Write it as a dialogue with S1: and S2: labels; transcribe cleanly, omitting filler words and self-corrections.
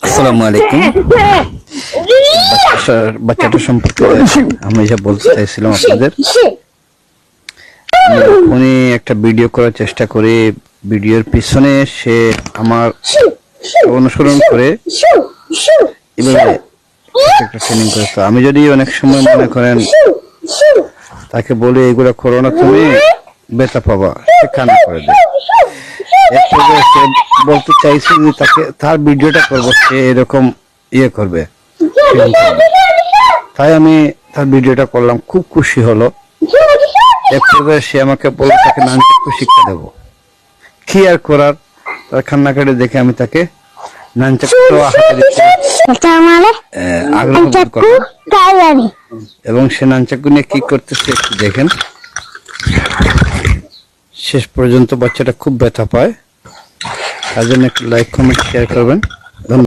S1: আসসালামু আলাইকুম। বাচ্চাটা সম্পর্কে আমি যা বলতে চাইছিলাম আপনাদের, উনি একটা ভিডিও করার চেষ্টা করে, ভিডিওর পিছনে সে আমার অনুসরণ করে এভাবে একটা ট্রেনিং করে। তো আমি যদি অনেক সময় মনে করেন তাকে বলি এগুলো করো না, তুমি ব্যথা পাবা, সে কান্না করে দেয়। এরপরে সে বলতে চাইছে যে তাকে তার ভিডিওটা করবো, সে এরকম ইয়ে করবে। তাই আমি তার ভিডিওটা করলাম, খুব খুশি হলো। এরপরে সে আমাকে বলল তাকে নানচাক্কু শিক্ষা দেবো। কি আর করার, তার কান্নাকাটি দেখে আমি তাকে নানচাক্কু হাতে দিতে আগ্রহ করলাম। এবং সে নানচাক্কু নিয়ে কি করতেছে একটু দেখেন। শেষ পর্যন্ত বাচ্চাটা খুব ব্যথা পায়। তার জন্য একটু লাইক, কমেন্ট, শেয়ার করবেন। ধন্যবাদ।